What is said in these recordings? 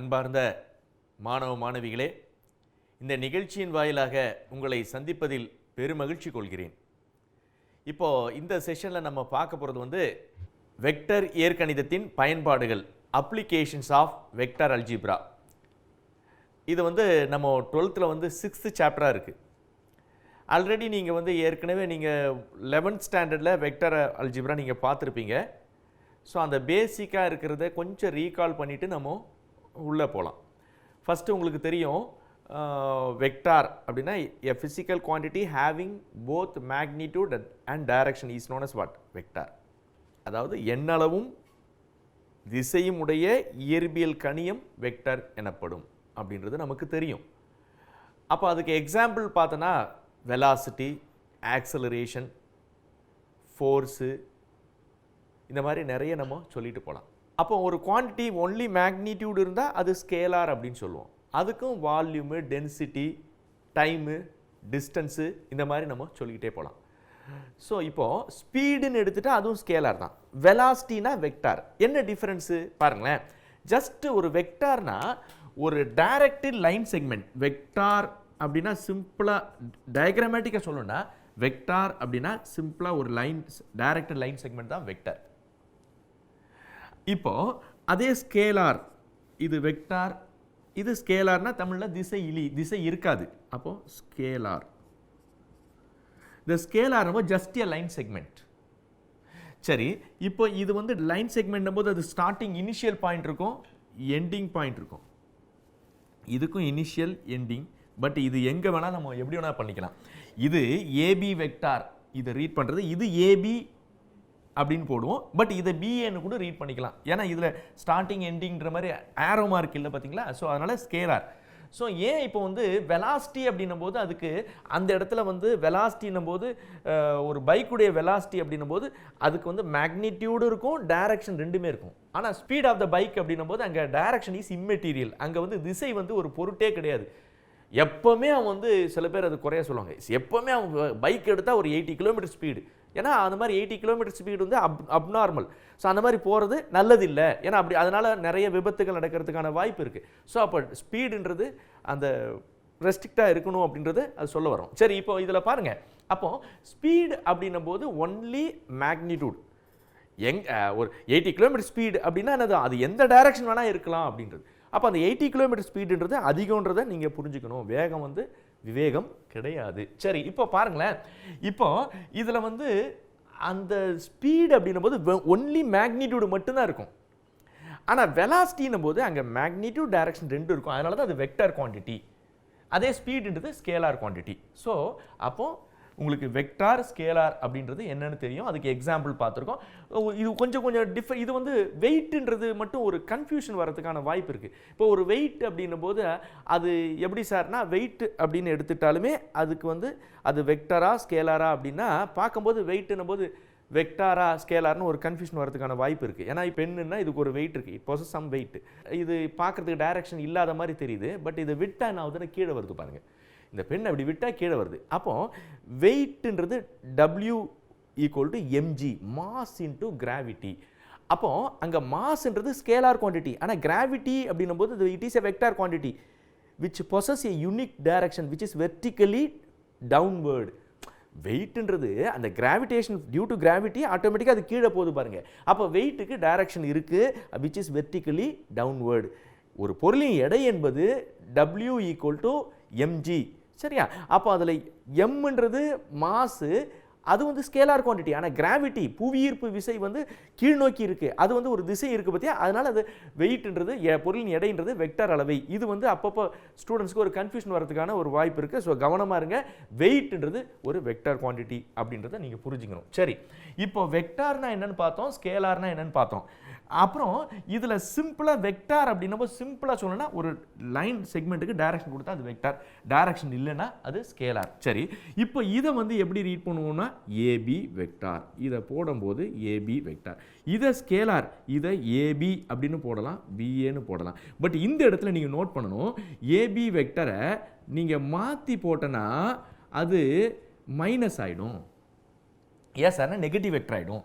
அன்பார்ந்த மாணவ மாணவிகளே, இந்த நிகழ்ச்சியின் வாயிலாக உங்களை சந்திப்பதில் பெருமகிழ்ச்சி கொள்கிறேன். இப்போ இந்த செஷனில் நம்ம பார்க்க போகிறது வெக்டர் இயற்கணிதத்தின் பயன்பாடுகள், அப்ளிகேஷன்ஸ் ஆஃப் வெக்டர் அல்ஜிப்ரா. இது நம்ம 12th 6th சாப்டராக இருக்குது. ஆல்ரெடி நீங்கள் ஏற்கனவே நீங்கள் 11th ஸ்டாண்டர்டில் வெக்டர் அல்ஜிப்ரா நீங்கள் பார்த்துருப்பீங்க. ஸோ அந்த பேசிக்காக இருக்கிறத கொஞ்சம் ரீகால் பண்ணிவிட்டு நம்ம உள்ளே போகலாம். ஃபஸ்ட்டு உங்களுக்கு தெரியும், வெக்டார் அப்படின்னா a physical quantity having both magnitude and direction is known as what? Vector. அதாவது எண்ணளவும் திசையும் உடைய இயற்பியல் கணியம் வெக்டர் எனப்படும் அப்படின்றது நமக்கு தெரியும். அப்போ அதுக்கு எக்ஸாம்பிள் பார்த்தோன்னா வெலாசிட்டி, ஆக்சலரேஷன், ஃபோர்ஸு, இந்த மாதிரி நிறைய நம்ம சொல்லிட்டு போகலாம். அப்போ ஒரு குவான்டிட்டி ஒன்லி மேக்னிடியூட் இருந்தால் அது ஸ்கேலார் அப்படின்னு சொல்லுவோம். அதுக்கும் வால்யூமு, டென்சிட்டி, டைமு, டிஸ்டன்ஸு இந்த மாதிரி நம்ம சொல்லிக்கிட்டே போகலாம். ஸோ இப்போது ஸ்பீடுன்னு எடுத்துகிட்டா அதுவும் ஸ்கேலார் தான். வெலாசிட்டினா வெக்டார். என்ன டிஃப்ரென்ஸு பாருங்களேன். ஜஸ்ட்டு ஒரு வெக்டார்னா ஒரு டைரக்டட் லைன் செக்மெண்ட். வெக்டார் அப்படின்னா சிம்பிளாக டயக்ராமேட்டிக்காக சொல்லணும்னா வெக்டார் அப்படின்னா சிம்பிளாக ஒரு லைன், டைரக்டட் லைன் செக்மெண்ட் தான் வெக்டார். இப்போ அதே ஸ்கேலார், இது வெக்டார், இது ஸ்கேலார்னா தமிழில் திசை இருக்காது. அப்போ ஸ்கேலார். இந்த scalar just a line segment. சரி, இப்போ இது லைன் செக்மெண்ட் போது அது ஸ்டார்டிங் இனிஷியல் பாயிண்ட் இருக்கும், எண்டிங் பாயிண்ட் இருக்கும். இதுக்கும் இனிஷியல், எண்டிங். பட் இது எங்கே வேணால் நம்ம எப்படி வேணால் பண்ணிக்கலாம். இது ஏபி வெக்டார், இதை ரீட் பண்ணுறது இது ஏபி அப்படின்னு போடுவோம். பட் இதை பிஏன்னு கூட ரீட் பண்ணிக்கலாம். ஏன்னா இதில் ஸ்டார்டிங் எண்டிங்கிற மாதிரி ஆரோ மார்க் இல்லை பார்த்தீங்களா? ஸோ அதனால் ஸ்கேலார். ஸோ ஏன் இப்போ வெலாசிட்டி அப்படின்னும் போது அதுக்கு அந்த இடத்துல வெலாசிட்டின்னும் போது ஒரு பைக்குடைய வெலாசிட்டி அப்படின்னும் போது அதுக்கு மேக்னிடியூடு இருக்கும், டைரக்ஷன் ரெண்டுமே இருக்கும். ஆனால் ஸ்பீட் ஆஃப் த பைக் அப்படின்னும் போது அங்கே டைரக்ஷன் இஸ் இம்மெட்டீரியல். அங்கே திசை ஒரு பொருட்டே கிடையாது. எப்போவுமே அவன் சில பேர் அது குறைய சொல்லுவாங்க. எப்போவுமே அவன் பைக் எடுத்தால் ஒரு 80 கிலோமீட்டர் ஸ்பீடு. ஏன்னா அந்த மாதிரி 80 கிலோமீட்டர் ஸ்பீடு அப்நார்மல். ஸோ அந்த மாதிரி போகிறது நல்லதில்லை. ஏன்னா அப்படி அதனால் நிறைய விபத்துகள் நடக்கிறதுக்கான வாய்ப்பு இருக்குது. ஸோ அப்போ ஸ்பீடுன்றது அந்த ரெஸ்ட்ரிக்டாக இருக்கணும் அப்படின்றது அது சொல்ல வரும். சரி, இப்போ இதில் பாருங்கள். அப்போது ஸ்பீடு அப்படின்னும் போது ஒன்லி மேக்னிடியூட். ஒரு 80 கிலோமீட்டர் ஸ்பீடு அப்படின்னா என்னது? அது எந்த டைரக்ஷன் வேணால் இருக்கலாம் அப்படின்றது. அப்போ அந்த 80 கிலோமீட்டர் ஸ்பீடுன்றது அதிகன்றதை நீங்கள் புரிஞ்சுக்கணும். வேகம் விவேகம் கிடையாது. சரி, இப்போ பாருங்களேன். இப்போ இதில் அந்த ஸ்பீடு அப்படின்னும் போது ஒன்லி மேக்னிடியூடு மட்டும்தான் இருக்கும். ஆனால் வெலாசிட்டின்னும் போது அங்கே மேக்னிடியூட், டைரக்ஷன் ரெண்டு இருக்கும். அதனால தான் அது வெக்டர் குவான்டிட்டி. அதே ஸ்பீடுன்றது ஸ்கேலார் குவான்டிட்டி. ஸோ அப்போது உங்களுக்கு வெக்டார், ஸ்கேலார் அப்படின்றது என்னன்னு தெரியும். அதுக்கு எக்ஸாம்பிள் பார்த்துருக்கோம். இது கொஞ்சம் இது வெயிட்ன்றது மட்டும் ஒரு கன்ஃபியூஷன் வரதுக்கான வாய்ப்பு இருக்குது. இப்போ ஒரு வெயிட் அப்படின்னும் போது அது எப்படி சார்னா, வெயிட் அப்படின்னு எடுத்துட்டாலுமே அதுக்கு அது வெக்டரா ஸ்கேலாரா அப்படின்னா பார்க்கும்போது வெயிட்னும் போது வெக்டாரா ஸ்கேலார்னு ஒரு கன்ஃபியூஷன் வரதுக்கான வாய்ப்பு இருக்குது. ஏன்னா பெண்ணுன்னா இதுக்கு ஒரு வெயிட் இருக்குது, இப்போ சம் வெயிட். இது பார்க்குறதுக்கு டைரக்ஷன் இல்லாத மாதிரி தெரியுது. பட் இது விட்டா என்ன ஆகுதுன்னு கீழே வருது பாருங்கள். இந்த பெண் அப்படி விட்டால் கீழே வருது. அப்போ வெயிட்ன்றது W = mg, mass into gravity. அப்போ அங்கே மாஸ்ன்றது ஸ்கேலார் குவான்டிட்டி. ஆனால் கிராவிட்டி அப்படின்னும் போது it is a vector quantity which possess a unique direction which is vertically downward. வெயிட்ன்றது அந்த கிராவிடேஷன் டியூ டு கிராவிட்டி ஆட்டோமேட்டிக்காக அது கீழே போகுது பாருங்கள். அப்போ வெயிட்டுக்கு டைரக்ஷன் இருக்குது விச் இஸ் வெர்டிகலி டவுன்வர்டு. ஒரு பொருளின் எடை என்பது W = mg. சரியா? அப்போ அதில் எம்ன்றது மாசு, அது ஸ்கேலார் குவான்டிட்டி. ஆனால் கிராவிட்டி, புவியீர்ப்பு விசை கீழ்நோக்கி இருக்குது. அது ஒரு திசை இருக்குது பார்த்தியா? அதனால் அது வெயிட்ன்றது பொருளின் எடைன்றது வெக்டார் அளவை. இது அப்பப்போ ஸ்டூடெண்ட்ஸ்க்கு ஒரு கன்ஃபியூஷன் வரதுக்கான ஒரு வாய்ப்பு இருக்குது. ஸோ கவனமாக இருங்க. வெயிட்ன்றது ஒரு வெக்டார் குவான்டிட்டி அப்படின்றத நீங்கள் புரிஞ்சுக்கணும். சரி, இப்போ வெக்டார்னா என்னன்னு பார்த்தோம், ஸ்கேலார்னா என்னன்னு பார்த்தோம். அப்புறம் இதில் சிம்பிளாக வெக்டார் அப்படின்னப்போ சிம்பிளாக சொல்லணும்னா ஒரு லைன் செக்மெண்ட்டுக்கு டைரக்ஷன் கொடுத்தா அது வெக்டார், டைரக்ஷன் இல்லைன்னா அது ஸ்கேலார். சரி, இப்போ இதை எப்படி ரீட் பண்ணுவோம்னா ஏபி வெக்டார். இதை போடும்போது ஏபி வெக்டார். இதை ஸ்கேலார், இதை ஏபி அப்படின்னு போடலாம், பிஏன்னு போடலாம். பட் இந்த இடத்துல நீங்கள் நோட் பண்ணணும், ஏபி வெக்டரை நீங்கள் மாற்றி போட்டனா அது மைனஸ் ஆகிடும். ஏன் சார்னா நெகட்டிவ் வெக்டர் ஆகிடும்.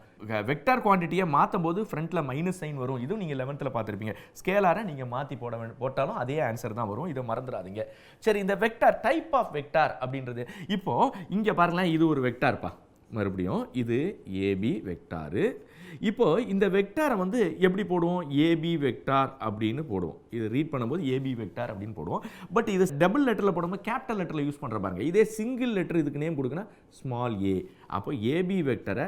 வெக்டார் குவான்டிட்டியை மாற்றும் போது ஃப்ரண்ட்டில் மைனஸ் சைன் வரும். இதுவும் நீங்கள் 11th பார்த்துருப்பீங்க. ஸ்கேலாரை நீங்கள் மாற்றி போட்டாலும் அதே ஆன்சர் தான் வரும். இதை மறந்துடாதீங்க. சரி, இந்த வெக்டார் டைப் ஆஃப் வெக்டார் அப்படின்றது இப்போது இங்கே பாருங்களேன், இது ஒரு வெக்டார்ப்பா. மறுபடியும் இது ஏபி வெக்டாரு. இப்போ இந்த வெக்டாரை வந்து எப்படி போடுவோம்? ஏபி வெக்டார் அப்படின்னு போடுவோம். இது ரீட் பண்ணும்போது ஏபி வெக்டார் அப்படின்னு போடுவோம். பட் இது டபுள் லெட்டரில் போடும்போது கேபிட்டல் லெட்டரில் யூஸ் பண்ணுற பாருங்க. இதே சிங்கிள் லெட்டர் இதுக்கு நேம் கொடுக்குன்னா ஸ்மால் ஏ. அப்போ ஏபி வெக்டரை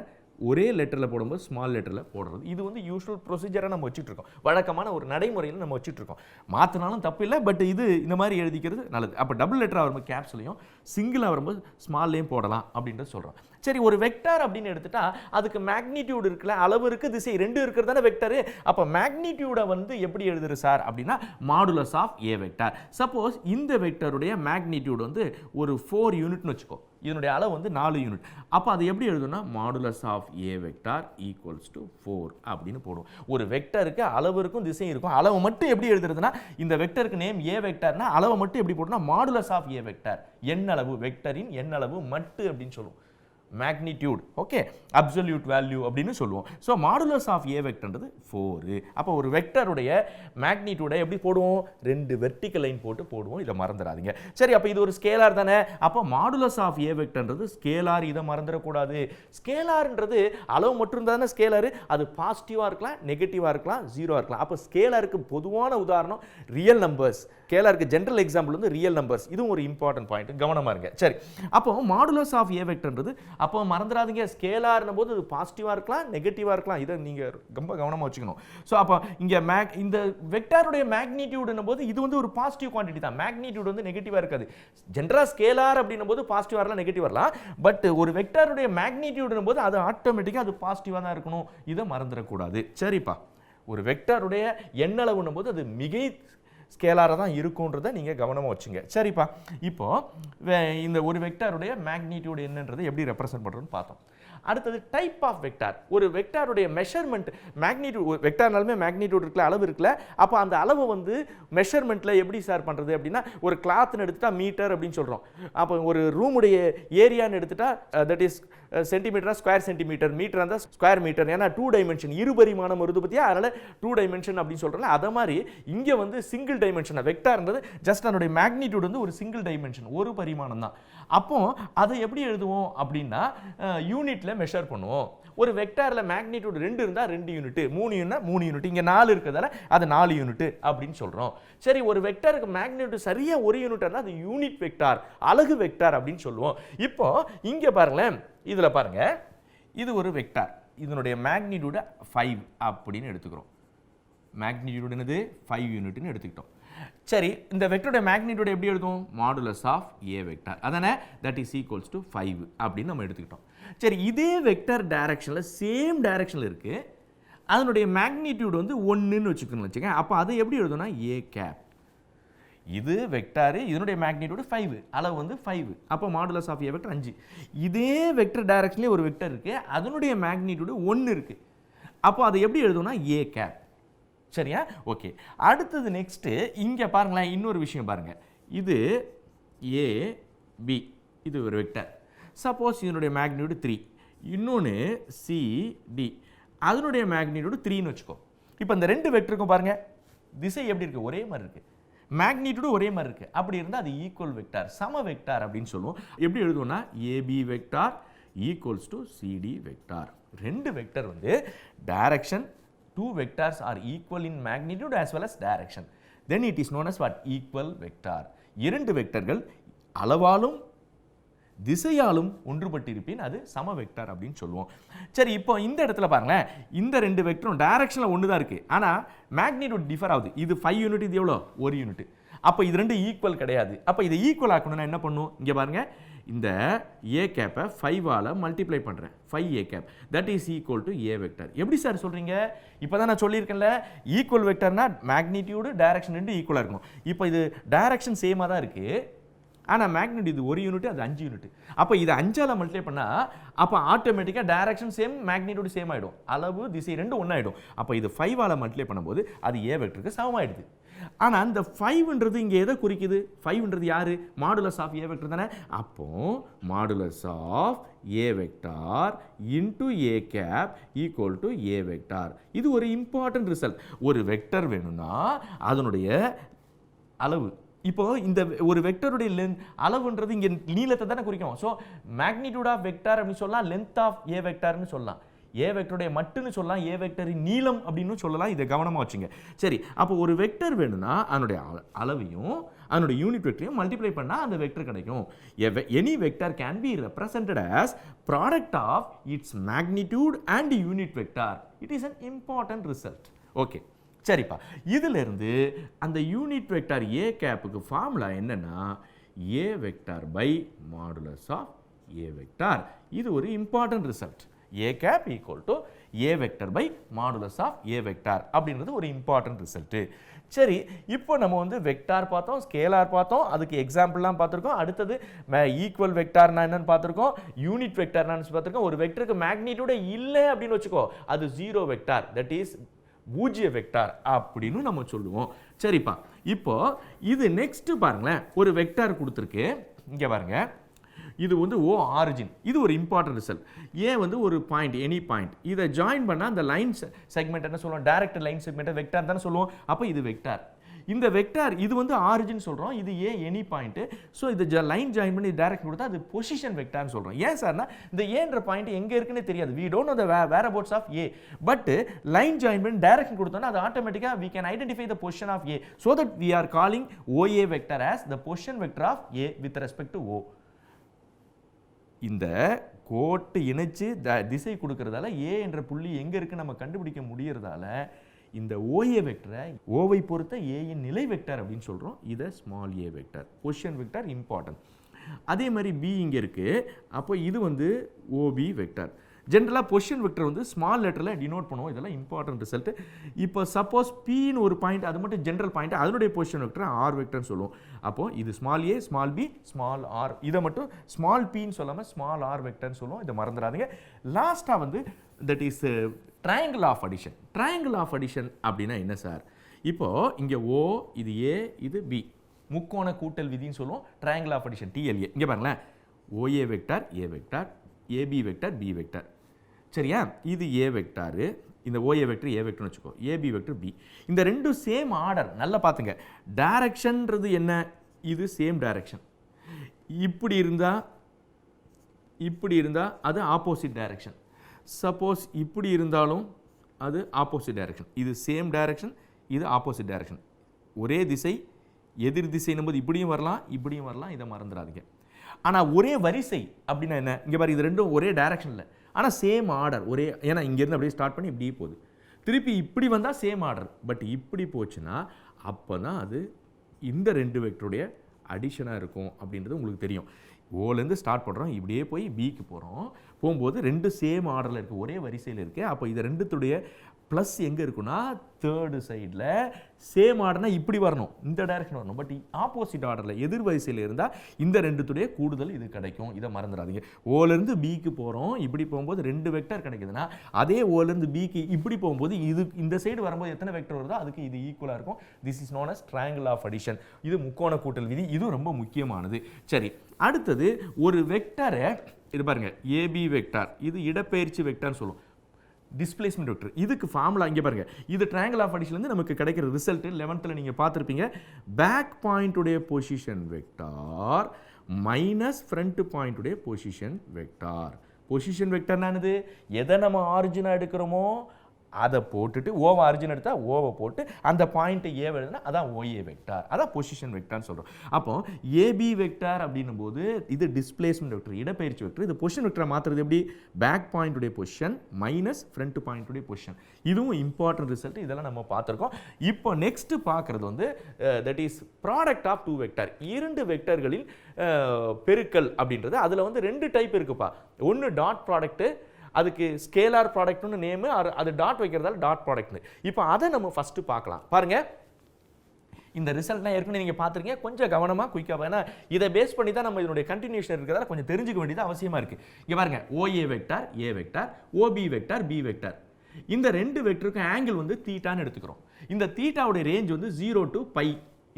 ஒரே லெட்டரில் போடும்போது ஸ்மால் லெட்டரில் போடுறது. இது வந்து யூஸ்வல் ப்ரொசீஜராக நம்ம வச்சுட்ருக்கோம். வழக்கமான ஒரு நடைமுறையில் நம்ம வச்சுட்ருக்கோம். மாற்றினாலும் தப்பு இல்லை. பட் இது இந்த மாதிரி எழுதிக்கிறது நல்லது. அப்போ டபுள் லெட்டராக வரும்போது கேப்ஸ்லையும், சிங்கிளாக வரும்போது ஸ்மால்லையும் போடலாம் அப்படின்றது சொல்கிறோம். சரி, ஒரு வெக்டார் அப்படின்னு எடுத்துட்டா அதுக்கு மேக்னிடியூட் இருக்குல்ல, அளவு இருக்குது, திசை ரெண்டு இருக்கிறது தானே வெக்டரு. அப்போ மேக்னிடியூடை வந்து எப்படி எழுதுரு சார் அப்படின்னா modulus of A vector. Suppose இந்த வெக்டருடைய மேக்னிடியூட் வந்து ஒரு 4 யூனிட்னு வச்சுக்கோ. இதனுடைய அளவு வந்து 4 யூனிட். அப்போ அது எப்படி எழுதுனா modulus of A vector equals to 4 அப்படின்னு போடுவோம். ஒரு வெக்டருக்கு அளவு இருக்கும், திசை இருக்கும். அளவு மட்டும் எப்படி எழுதுறதுன்னா இந்த வெக்டருக்கு நேம் ஏ வெக்டார்னா அளவை மட்டும் எப்படி போட்டோம்னா மாடுலஸ் ஆஃப் ஏ வெக்டார், எண்ணளவு, வெக்டரின் எண்ணளவு மட்டு அப்படின்னு சொல்லுவோம். மேக்னிடியூட், ஓகே, அப்சல்யூட் வேல்யூ அப்படின்னு சொல்லுவோம். ஸோ மாடுலஸ் ஆஃப் ஏ வெக்டர்ன்றது 4. அப்போ ஒரு வெக்டருடைய மேக்னிடியூடை எப்படி போடுவோம்? 2 வெர்டிக்கல் லைன் போட்டு போடுவோம். இதை மறந்துடாதீங்க. சரி, அப்போ இது ஒரு ஸ்கேலார் தானே. அப்போ மாடுலஸ் ஆஃப் ஏ வெக்டர்ன்றது ஸ்கேலார். இதை மறந்துடக்கூடாது. ஸ்கேலார்ன்றது அளவு மட்டும் தானே ஸ்கேலார். அது பாசிட்டிவாக இருக்கலாம், நெகட்டிவாக இருக்கலாம், 0 இருக்கலாம். அப்போ ஸ்கேலாருக்கு பொதுவான உதாரணம் ரியல் நம்பர்ஸ். ஸ்கேலாருக்கு ஜென்ரல் எக்ஸாம்பிள் வந்து ரியல் நம்பர்ஸ். இதுவும் ஒரு இம்பார்ட்டன்ட் பாயிண்ட், கவனமாக இருங்க. சரி, அப்போ மாடுலஸ் ஆஃப் ஏ வெக்டர்ன்றது அப்போ மறந்துடாதீங்க, ஸ்கேலார்னும் போது அது பாசிட்டிவாக இருக்கலாம், நெகட்டிவாக இருக்கலாம். இதை நீங்கள் ரொம்ப கவனமாக வச்சுக்கணும். ஸோ அப்போ இங்கே இந்த வெக்டாருடைய மேக்னிடியூடுன்னும் போது இது வந்து ஒரு பாசிட்டிவ் குவான்டிட்டி தான். மேக்னிடியூட் வந்து நெகட்டிவாக இருக்காது. ஜென்ரலாக ஸ்கேலார் அப்படின்னும் போது பாசிட்டிவாக வரலாம், நெகட்டிவ் வரலாம். பட் ஒரு வெக்டாருடைய மேக்னிடியூடுன்னும் போது அது ஆட்டோமேட்டிக்காக அது பாசிட்டிவாக தான் இருக்கணும். இதை மறந்துடக்கூடாது. சரிப்பா, ஒரு வெக்டாருடைய எண்ணளவுன்னும் போது அது மிகை ஸ்கேலாராக தான் இருக்குன்றதை நீங்கள் கவனமாக வச்சுங்க. சரிப்பா, இப்போது இந்த ஒரு வெக்டாருடைய மேக்னிடியூட் என்னன்றது எப்படி ரெப்ரசென்ட் பண்ணுறோன்னு பார்த்தோம். அடுத்தது டைப் ஆஃப் வெக்டார். ஒரு வெக்டாருடைய மெஷர்மெண்ட், மேக்னிடியூட், வெக்டார்னாலுமே மேக்னிடியூட் இருக்குல்ல, அளவு இருக்குல்ல. அப்போ அந்த அளவு வந்து மெஷர்மெண்ட்டில் எப்படி சார் பண்ணுறது அப்படின்னா ஒரு கிளாத்னு எடுத்துட்டா மீட்டர் அப்படின்னு சொல்கிறோம். அப்போ ஒரு ரூமுடைய ஏரியான்னு எடுத்துட்டா தட் இஸ் சென்டிமீட்டரா ஸ்கொயர் சென்டிமீட்டர், மீட்டர் அந்த ஸ்கொயர் மீட்டர். ஏன்னா 2 டைமென்ஷன், இருபரிமாணம் வருது பற்றியா, அதனால் 2 டைமென்ஷன் அப்படின்னு சொல்கிறோம்ல. அதை மாதிரி இங்கே வந்து சிங்கிள் டைமென்ஷன். வெக்டார்ன்றது ஜஸ்ட் அதனுடைய மேக்னிடியூட் வந்து ஒரு சிங்கிள் டைமென்ஷன், ஒரு பரிமாணம் தான். அப்போ அதை எப்படி எழுதுவோம் அப்படின்னா யூனிட்ல மெஷர் பண்ணுவோம். ஒரு வெக்டார்ல மேக்னிடியூட் 2 இருந்தா 2 யூனிட், 3 யூனிட்னா 3 யூனிட், இங்க 4 இருக்கிறதால அது 4 யூனிட் அப்படின்னு சொல்றோம். சரி, ஒரு வெக்டாருக்கு மேக்னிடியூட் சரியா 1 யூனிட் இருந்தா அது யூனிட் வெக்டார், அலகு வெக்டார் அப்படின்னு சொல்லுவோம். இப்போ இங்க பாருங்களேன், இதுல பாருங்க, இது ஒரு வெக்டார். இதனுடைய மேக்னிடியூட் 5 அப்படின்னு எடுத்துக்கிறோம். மேக்னிடியூட் என்னது 5 யூனிட்னு எடுத்துக்கிட்டோம். சரி, இந்த வெக்டருடைய மேக்னிடியூட் எப்படி எழுதுவோம்? Modulus of A vector. அதானே, தட் இஸ் ஈக்குவல்ஸ் டு 5 அப்படின்னு நம்ம எடுத்துக்கிட்டோம். சரி, இதே வெக்டர் டைரக்ஷனில் சேம் டைரக்ஷனில் இருக்குது, அதனுடைய மேக்னிடியூட் வந்து 1ன்னு வச்சுக்கோங்க. அப்போ அதை எப்படி எழுதுனா ஏ கேப். இது வெக்டாரு, இதனுடைய மேக்னிடியூட் 5, அளவு வந்து 5. அப்போ மாடுலஸ் ஆஃப் ஏ வெக்டர் 5. இதே வெக்டர் டைரக்ஷன்லேயே ஒரு வெக்டர் இருக்குது, அதனுடைய மேக்னிடியூட் 1 இருக்குது. அப்போ அதை எப்படி எழுதுனா ஏ கேப். சரியா, ஓகே. அடுத்தது நெக்ஸ்ட்டு இங்கே பாருங்களேன், இன்னொரு விஷயம் பாருங்கள். இது ஏ பி, இது ஒரு வெக்டர். சப்போஸ் இதனுடைய மேக்னிடியூட் 3, இன்னொன்று சி டி, அதனுடைய மேக்னிடியூட் 3ன்னு வச்சுக்கோ. இப்போ இந்த 2 வெக்டருக்கும் பாருங்கள் திசை எப்படி இருக்குது? ஒரே மாதிரி இருக்குது. மேக்னிடியூடு ஒரே மாதிரி இருக்குது. அப்படி இருந்தால் அது ஈக்குவல் வெக்டார், சம வெக்டார் அப்படின்னு சொல்லுவோம். எப்படி எழுதுவோம்னா AB vector equals to CD vector. 2 vector வந்து direction, 2 vectors are equal in magnitude as well as direction. Then it is known as what? Equal vector. 2 வெக்டர்கள் அளவாலும் திசையாலும் ஒன்றுபட்டிருப்பின் அது சம வெக்டார் அப்படின்னு சொல்லுவோம். சரி, இப்போ இந்த இடத்துல பாருங்களேன், இந்த 2 வெக்டரும் டைரக்ஷனில் ஒன்று தான் இருக்குது, ஆனால் மேக்னிடியூட் டிஃபர் ஆகுது. இது 5 யூனிட், இது எவ்வளோ? 1 யூனிட். அப்போ இது 2 ஈக்குவல் கிடையாது. அப்போ இதை ஈக்குவல் ஆக்கணும்னா என்ன பண்ணும்? இங்கே பாருங்கள், இந்த ஏ கேப்பை 5ஆல் மல்டிப்ளை பண்ணுறேன், 5 A cap, that is equal to A vector. எப்படி சார் சொல்கிறீங்க? இப்போ தான் நான் சொல்லியிருக்கேன்ல, ஈக்குவல் வெக்டர்னா மேக்னிடியூடு டைரக்ஷன் 2 ஈக்குவலாக இருக்கணும். இப்போ இது டைரக்ஷன் சேமாக தான் இருக்குது, ஆனால் மேக்னிடியூட் இது 1 யூனிட், அது 5 யூனிட். அப்போ இது 5ஆல் மல்டிப்ளை பண்ணால் அப்போ ஆட்டோமேட்டிக்காக டைரக்ஷன் சேம், மேக்னிடியூட் சேம் ஆகிடும், அளவு திசை 2 ஒன்றாயிடும். அப்போ இது 5ஆல் மல்டிப்ளை பண்ணும்போது அது ஏ வெக்டருக்கு சமமாயிடுது. ஆனால் இந்த 5ன்றது இங்கே எதை குறிக்குது? 5ன்றது யாரு? மாடுலஸ் ஆஃப் ஏ வெக்டர் தானே. அப்போ modulus of A vector into A cap equal to A vector. இது ஒரு இம்பார்ட்டன்ட் ரிசல்ட். ஒரு வெக்டர் வேணும்னா அதனுடைய அளவு, இப்போ இந்த ஒரு வெக்டருடைய லென்த் அளவுன்றது இங்கே நீளத்தை தானே குறிக்கும். ஸோ மேக்னிடியூட் ஆஃப் வெக்டார் அப்படின்னு சொல்லலாம், லென்த் ஆஃப் ஏ வெக்டார்னு சொல்லலாம், ஏ வெக்டருடைய மட்டுன்னு சொல்லலாம், ஏ வெக்டரின் நீளம் அப்படின்னு சொல்லலாம். இதை கவனமாக வச்சுங்க. சரி, அப்போ ஒரு வெக்டர் வேணும்னா அதனுடைய அளவையும் அதனுடைய யூனிட் வெக்டரையும் மல்டிப்ளை பண்ணால் அந்த வெக்டர் கிடைக்கும். Any vector can be represented as product of its magnitude and unit vector. It is an important result. Okay, சரிப்பா. இதிலிருந்து அந்த யூனிட் வெக்டார் ஏ கேப்புக்கு ஃபார்முலா என்னன்னா A vector by modulus of A vector. இது ஒரு important result. A cap equal to A vector by modulus of A vector அப்படின்றது ஒரு important result. சரி, இப்போ நம்ம வந்து வெக்டார் பார்த்தோம், ஸ்கேலார் பார்த்தோம், அதுக்கு எக்ஸாம்பிள்லாம் பார்த்துருக்கோம். அடுத்தது ஈக்குவல் வெக்டார்னா என்னன்னு பார்த்துருக்கோம், யூனிட் வெக்டார்னா பார்த்துருக்கோம். ஒரு வெக்டருக்கு மேக்னிடியூட இல்லை அப்படின்னு வச்சுக்கோ, அது ஜீரோ வெக்டார், தட் இஸ் பூஜ்ய வெக்டார் அப்படின்னு நம்ம சொல்லுவோம். சரிப்பா, இப்போ இது நெக்ஸ்ட் பாருங்களேன். ஒரு வெக்டார் கொடுத்துருக்கு, இங்கே பாருங்க. இது வந்து ஓ ஆரிஜின். இது ஒரு இம்பார்ட்டன்ட் ரிசல்ட். ஏ வந்து ஒரு பாயிண்ட், எனி பாயிண்ட், இதை ஜாயின் பண்ணால் அந்த லைன் செக்மெண்ட் என்ன சொல்லுவோம், டைரக்ட் லைன் செக்மெண்ட் வெக்டார் தானே சொல்லுவோம். அப்போ இது வெக்டார். இந்த வெக்டார் இது வந்து ஆரிஜின் சொல்கிறோம், இது ஏ எனி பாயிண்ட். ஸோ இது லைன் ஜாயின் பண்ணி டைரக்ட் கொடுத்தா அது பொசிஷன் வெக்டார்னு சொல்கிறோம். ஏன் சார்னா இந்த ஏன்ற பாயிண்ட் எங்கே இருக்குன்னு தெரியாது, we don't know the whereabouts of A. But line join பண்ணி டைரக்ட் கொடுத்தோம்னா அது ஆட்டோமேட்டிக்காக we can identify the position of A. So that we are calling OA vector as the position vector of A with respect to O. இந்த கோட்டு இணைச்சு திசை கொடுக்கறதால ஏ என்ற புள்ளி எங்க இருக்கு நம்ம கண்டுபிடிக்க முடியறதால இந்த ஓஏ வெக்டரை ஓவை பொறுத்த ஏயின் நிலை வெக்டர் அப்படின்னு சொல்றோம். இதை small A vector, position vector important. அதே மாதிரி பி இங்க இருக்கு, அப்போ இது வந்து ஓபி வெக்டர். ஜென்ரலாக பொசிஷன் வெக்டர் வந்து ஸ்மால் லெட்டரில் டினோட் பண்ணுவோம். இதெல்லாம் இம்பார்ட்டன்ட் ரிசல்ட். இப்போ சப்போஸ் பின்னு ஒரு பாயிண்ட், அது மட்டும் ஜென்ரல் பாயிண்ட், அதனுடைய பொசிஷன் வெக்டர் ஆர் வெக்டர்னு சொல்லுவோம். அப்போது இது small A, small B, small R, இதை மட்டும் ஸ்மால் பின்னு சொல்லாமல் ஸ்மால் ஆர் வெக்டர்னு சொல்லுவோம். இதை மறந்துடாதீங்க. லாஸ்ட்டாக வந்து that is triangle of addition. Triangle of addition அப்படின்னா என்ன சார்? இப்போது இங்கே ஓ, இது ஏ, இது பி, முக்கோண கூட்டல் விதின்னு சொல்லுவோம். Triangle of addition TLA. இங்கே பாருங்களேன், OA vector, A vector, AB vector, B vector. சரியா? இது ஏ வெக்டாரு, இந்த ஓஏ வெக்டர் ஏ வெக்டர்னு வச்சுக்கோ, ஏபி வெக்டர் பி. இந்த ரெண்டும் சேம் ஆர்டர். நல்லா பார்த்துங்க. டைரக்ஷன்ன்றது என்ன? இது சேம் டைரக்ஷன். இப்படி இருந்தால் அது ஆப்போசிட் டைரக்ஷன். சப்போஸ் இப்படி இருந்தாலும் அது ஆப்போசிட் டைரக்ஷன். இது சேம் டைரக்ஷன், இது ஆப்போசிட் டைரக்ஷன். ஒரே திசை, எதிர் திசைன்னும் போது இப்படியும் வரலாம், இப்படியும் வரலாம். இதை மறந்துடாதீங்க. ஆனால் ஒரே வரிசை அப்படின்னா என்ன? இங்கே பாரு, இது ரெண்டும் ஒரே டைரக்ஷனில், ஆனால் சேம் ஆர்டர் ஒரே. ஏன்னா இங்கேருந்து அப்படியே ஸ்டார்ட் பண்ணி இப்படி போகுது, திருப்பி இப்படி வந்தால் சேம் ஆர்டர். பட் இப்படி போச்சுன்னா அப்போ தான் அது இந்த ரெண்டு வெக்டருடைய அடிஷனாக இருக்கும் அப்படின்றது உங்களுக்கு தெரியும். ஓலேருந்து ஸ்டார்ட் பண்ணுறோம், இப்படியே போய் பிக்கு போகும்போது ரெண்டு சேம் ஆர்டரில் இருக்குது, ஒரே வரிசையில் இருக்குது. அப்போ இது ரெண்டுத்துடைய ப்ளஸ் எங்கே இருக்குன்னா தேர்டு சைடில். சேம் ஆர்டர்னா இப்படி வரணும், இந்த டைரக்ஷன் வரணும். பட் ஆப்போசிட் ஆர்டரில் எதிர் வரிசையில் இருந்தால் இந்த ரெண்டுத்துடைய கூடுதல் இது கிடைக்கும். இதை மறந்துடாதீங்க. ஓலேருந்து பிக்கு போகிறோம், இப்படி போகும்போது ரெண்டு வெக்டர் கிடைக்குதுன்னா அதே ஓலேருந்து பிக்கு இப்படி போகும்போது இது இந்த சைடு வரும்போது எத்தனை வெக்டர் வருதோ அதுக்கு இது ஈக்குவலாக இருக்கும். This is known as triangle of addition. இது முக்கோண கூட்டல் விதி. இது ரொம்ப முக்கியமானது. சரி, அடுத்தது ஒரு வெக்டரை இது பாருங்க, ஏபி வெக்டார், இது இடப்பெயர்ச்சி வெக்டார்னு சொல்லுவோம், டிஸ்பிளேஸ்மெண்ட் வெக்டர். இதுக்கு ஃபார்முலா இங்கே பாருங்க. இது ட்ரையாங்கிள் ஆஃப் அடிஷன்லேருந்து நமக்கு கிடைக்கிற ரிசல்ட் 11th நீங்கள் பார்த்துருப்பீங்க. பேக் பாயிண்ட்டுடைய பொசிஷன் வெக்டார் மைனஸ் ஃப்ரண்ட் பாயிண்ட்டுடைய பொசிஷன் வெக்டார். பொசிஷன் வெக்டர்னா என்னது? எதை நம்ம ஆரிஜினாக எடுக்கிறோமோ அதை போட்டுட்டு ஓவை ஆரிஜின் எடுத்தால் ஓவை போட்டு அந்த பாயிண்ட்டை ஏ எழுதுனா அதான் ஓஏ வெக்டார், அதான் பொசிஷன் வெக்டார்னு சொல்கிறோம். அப்போ ஏபி வெக்டார் அப்படின்னும் போது இது டிஸ்பிளேஸ்மெண்ட் வெக்டர், இடப்பெயர்ச்சி வெக்டர். இது பொசிஷன் வெக்டரை மாற்றுறது எப்படி? பேக் பாயிண்ட்டுடைய பொசிஷன் மைனஸ் ஃப்ரண்ட் பாயிண்ட்டுடைய பொசிஷன். இதுவும் இம்பார்ட்டன்ட் ரிசல்ட். இதெல்லாம் நம்ம பார்த்துருக்கோம். இப்போ நெக்ஸ்ட் பார்க்குறது வந்து that is product of two vector. இரண்டு வெக்டர்களில் பெருக்கல் அப்படின்றது. அதில் வந்து ரெண்டு டைப் இருக்குப்பா. ஒன்று டாட் ப்ராடக்ட்டு, அதுக்கு ஸ்கேலார் ப்ராடக்ட்னு நேமு, அது டாட் வைக்கிறதால டாட் ப்ராடக்ட்னு. இப்போ அதை நம்ம ஃபஸ்ட்டு பார்க்கலாம். பாருங்க, இந்த ரிசல்ட்லாம் ஏற்கனவே நீங்கள் பார்த்துருக்கீங்க. கொஞ்சம் கவனமாக குயிக்காக, ஏன்னா இதை பேஸ் பண்ணி தான் நம்ம இதனுடைய கண்டினியூஷன் இருக்கிறதால கொஞ்சம் தெரிஞ்சுக்க வேண்டியது அவசியமாக இருக்குது. இங்கே பாருங்க, OA vector A vector, OB vector B vector. இந்த ரெண்டு வெக்டருக்கும் ஆங்கிள் வந்து தீட்டான்னு எடுத்துக்கிறோம். இந்த தீட்டாவுடைய ரேஞ்ச் வந்து 0 to π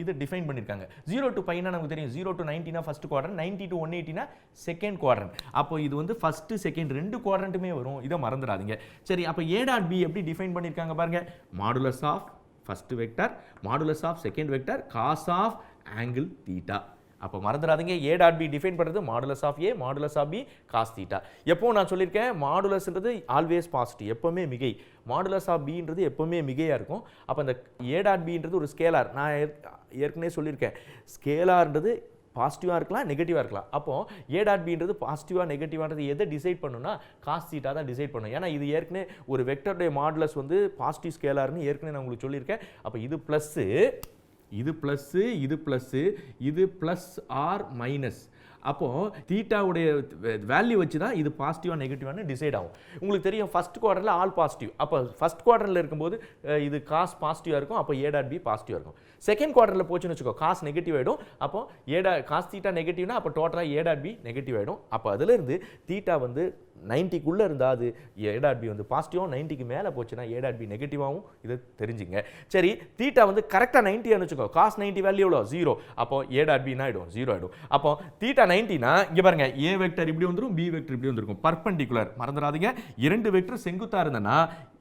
இது டிஃபைன் பண்ணியிருக்காங்க. 0 to πனா நமக்கு தெரியும், 0 to 90 first quadrant, 90 to 180 second quadrant. அப்போ இது வந்து ஃபர்ஸ்ட் செகண்ட் ரெண்டு குவாட்ரண்ட்டுமே வரும், இதை மறந்துடாதீங்க. சரி, அப்போ a டாட் b எப்படி டிஃபைன் பண்ணியிருக்காங்க பாருங்க. Modulus of first vector modulus of second vector cos of angle theta. அப்போ மறந்துடாதீங்க, a டாட் b டிஃபைன் பண்ணுறது modulus of a modulus of b cos theta. எப்போ நான் சொல்லியிருக்கேன் மாடுலஸ்ன்றது ஆல்வேஸ் பாசிட்டிவ், எப்போவுமே மிகை. மாடுலஸ் ஆஃப் bன்றது எப்போவுமே மிகையாக இருக்கும். அப்போ அந்த a டாட் bன்றது ஒரு ஸ்கேலார். நான் ஏற்கனவே சொல்லியிருக்கேன், ஸ்கேலார்ன்றது பாசிட்டிவாக இருக்கலாம் நெகட்டிவாக இருக்கலாம். அப்போ a டாட் bன்றது பாசிட்டிவாக நெகட்டிவானது எதை டிசைட் பண்ணுன்னா காஸ் தீட்டா தான் டிசைட் பண்ணும். ஏன்னா இது ஏற்கனவே ஒரு வெக்டருடைய மாடுலஸ் வந்து பாசிட்டிவ் ஸ்கேலார்னு ஏற்கனவே நான் உங்களுக்கு சொல்லியிருக்கேன். அப்போ இது ப்ளஸ்ஸு, இது ப்ளஸ்ஸு, இது ப்ளஸ்ஸு, இது ப்ளஸ் ஆர் மைனஸ். அப்போது தீட்டாவுடைய வேல்யூ வச்சு தான் இது பாசிட்டிவாக நெகட்டிவானு டிசைட் ஆகும். உங்களுக்கு தெரியும் ஃபஸ்ட் குவார்டரில் ஆல் பாசிட்டிவ். அப்போ ஃபஸ்ட் குவார்டரில் இருக்கும்போது இது காஸ் பாசிட்டிவாக இருக்கும், அப்போ a டாட் b பாசிட்டிவாக இருக்கும். செகண்ட் குவார்டரில் போச்சுன்னு வச்சுக்கோ, காஸ் நெகட்டிவ் ஆகிடும். அப்போ காஸ் தீட்டா நெகட்டிவ்னா அப்போ டோட்டலாக a டாட் b நெகட்டிவ் ஆகிடும். அப்போ அதிலிருந்து தீட்டா வந்து 90க்குள்ளே இருந்தால் அது a டாட் b வந்து பாசிட்டிவாகவும் 90க்கு மேலே போச்சுன்னா a டாட் b நெகட்டிவாகவும் இது தெரிஞ்சுங்க. சரி, தீட்டா வந்து கரெக்டாக 90 வச்சுக்கோ, காஸ் 90 வேல்யூ எவ்வளோ 0, அப்போ a டாட் b ஆகிடும் 0 ஆகிடும். அப்போ தீட்டா 90னா இங்கே பாருங்க, a வெக்டர் இப்படி வந்துடும், b வெக்டர் இப்படி வந்துருக்கும், பர்பெண்டிகுலர். மறந்துடாதீங்க, இரண்டு வெக்டர் செங்குத்தாக இருந்தனா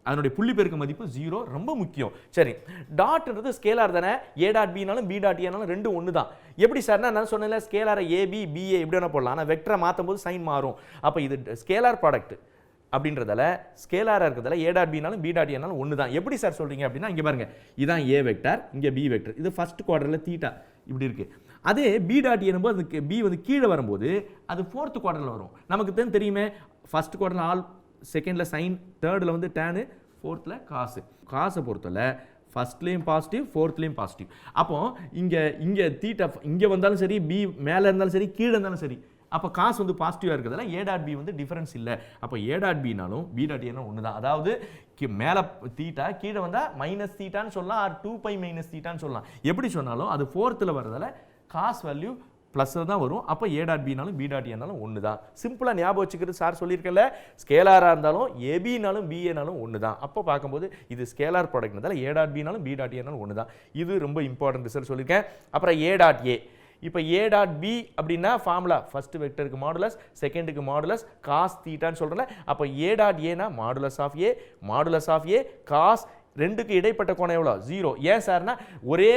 அதனுடைய புள்ளி பெருக்க மதிப்பு 0, ரொம்ப முக்கியம். சரி, டாட்ன்றது ஸ்கேலார் தானே, a டாட் bனாலும் b டாட் aனாலும் ரெண்டு ஒன்று தான். எப்படி சார்னா நான் சொன்னேன்ல, ஸ்கேலாரை ab ba எப்படி வேணா போடலாம், ஆனால் வெக்டரை மாற்றும் போது சைன் மாறும். அப்போ இது ஸ்கேலார் ப்ராடக்ட் அப்படின்றதால ஸ்கேலாராக இருக்கிறதால a டாட் bனாலும் b டாட் aனாலும் ஒன்று தான். எப்படி சார் சொல்கிறீங்க அப்படின்னா இங்கே பாருங்க, இதான் a வெக்டர், இங்கே b வெக்டர், இது ஃபர்ஸ்ட் குவார்டரில் தீட்டா இப்படி இருக்கு. அதே b டாட் ஏனும்போது அதுக்கு b வந்து கீழே வரும்போது அது ஃபோர்த் குவார்டரில் வரும். நமக்கு தான் தெரியுமே, ஃபர்ஸ்ட் குவார்டரில் ஆல், செகண்டில் சைன், தேர்டில் வந்து டேனு, ஃபோர்த்தில் காசு. காசை பொறுத்தல ஃபர்ஸ்ட்லேயும் பாசிட்டிவ், ஃபோர்த்லேயும் பாசிட்டிவ். அப்போ இங்கே தீட்டா இங்கே வந்தாலும் சரி, b மேலே இருந்தாலும் சரி, கீழே இருந்தாலும் சரி, அப்போ காசு வந்து பாசிட்டிவாக இருக்கிறதால a டாட் b வந்து டிஃபரன்ஸ் இல்லை. அப்போ a டாட் bனாலும் b டாட் aனாலும் ஒன்று தான். அதாவது மேலே தீட்டா கீழே வந்தால் மைனஸ் தீட்டான்னு சொல்லலாம், ஆர் 2π மைனஸ் தீட்டான்னு சொல்லலாம். எப்படி சொன்னாலும் அது ஃபோர்த்தில் வர்றதால காஸ் வேல்யூ ப்ளஸ் தான் வரும். அப்போ a டாட் bனாலும் b டாட் aனாலும் ஒன்று தான். சிம்பிளாக ஞாபகம் வச்சுக்கிறது சார் சொல்லியிருக்கல, ஸ்கேலாராக இருந்தாலும் ab-னாலும் ba-னாலும் ஒன்று தான். அப்போ பார்க்கும்போது இது ஸ்கேலார் ப்ராடக்ட்னால a டாட் bனாலும் b டாட் aனாலும் ஒன்று தான். இது ரொம்ப இம்பார்ட்டன்ட் ரிசல்ட் சொல்லியிருக்கேன். அப்புறம் a டாட் a, இப்போ a டாட் b அப்படின்னா ஃபார்முலா ஃபர்ஸ்ட் வெக்டருக்கு மாடுலஸ், செகண்டுக்கு மாடுலஸ், காஸ் தீட்டான்னு சொல்கிறேன். அப்போ a டாட் ஏனா modulus of a modulus of a cos, ரெண்டுக்கு இடைப்பட்ட கோணம் எவ்வளோ 0. ஏன் சார்னா ஒரே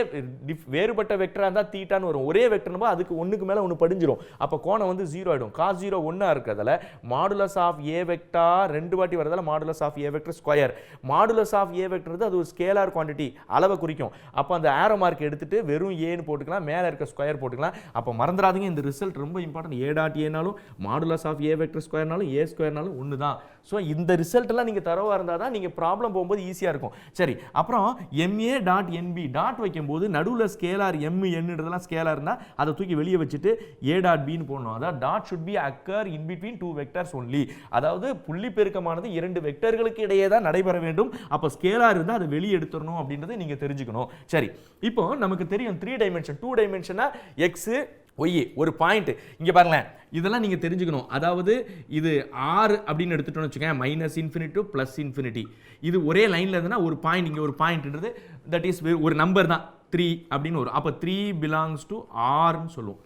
வேறுபட்ட வெக்டராக இருந்தால் தீட்டான்னு வரும், ஒரே வெக்டர்னு அதுக்கு ஒன்றுக்கு மேலே ஒன்று படிஞ்சிரும். அப்போ கோணம் வந்து 0 ஆகிடும். காஸ் 0 1 இருக்கிறதால மாடுலஸ் ஆஃப் a வெக்டார் ரெண்டு வாட்டி வரதால modulus of a vector square. Modulus of a vector அது ஒரு ஸ்கேலார் குவான்டிட்டி, அளவை குறிக்கும். அப்போ அந்த ஆரோ மார்க் எடுத்துட்டு வெறும் ஏன்னு போட்டுக்கலாம், மேலே இருக்க ஸ்கொயர் போட்டுக்கலாம். அப்போ மறந்துடாதீங்க, இந்த ரிசல்ட் ரொம்ப இம்பார்ட்டன்ட். a டாட் ஏனாலும் மாடுலஸ் ஆஃப் a வெக்டர் ஸ்கொயர்னாலும் a ஸ்கொயர்னாலும் ஒன்று தான். ஸோ இந்த ரிசல்ட்லாம் நீங்கள் தரவாக இருந்தால் தான் நீங்கள் ப்ராப்ளம் போகும்போது ஈஸியாக இருக்கும். சரி, அப்புறம் MA டாட் NB டாட் வைக்கும்போது நடுவில் ஸ்கேலார் MNன்றதெல்லாம் ஸ்கேலார் இருந்தால் அதை தூக்கி வெளியே வச்சுட்டு A டாட் பின்னு போடணும். அதாவது dot should be occur in between two vectors only. அதாவது புள்ளி பெருக்கமானது இரண்டு வெக்டர்களுக்கு இடையே தான் நடைபெற வேண்டும். அப்போ ஸ்கேலார் இருந்தால் அதை வெளியே எடுத்துடணும் அப்படின்றத நீங்கள் தெரிஞ்சுக்கணும். சரி, இப்போ நமக்கு தெரியும் 3 டைமென்ஷன் 2 டைமென்ஷனா எக்ஸு ஒய் ஒரு பாயிண்ட். இங்கே பாருங்களேன், இதெல்லாம் நீங்கள் தெரிஞ்சுக்கணும். அதாவது இது ஆர் அப்படின்னு எடுத்துட்டோம்னு வச்சுக்கோங்க, minus infinity to plus infinity. இது ஒரே லைனில் இருந்ததுன்னா ஒரு பாயிண்ட், இங்கே ஒரு பாயிண்ட்ன்றது தட் இஸ் ஒரு நம்பர் தான் 3 அப்படின்னு வரும். அப்போ 3 பிலாங்ஸ் டு ஆர்ன்னு சொல்லுவோம்.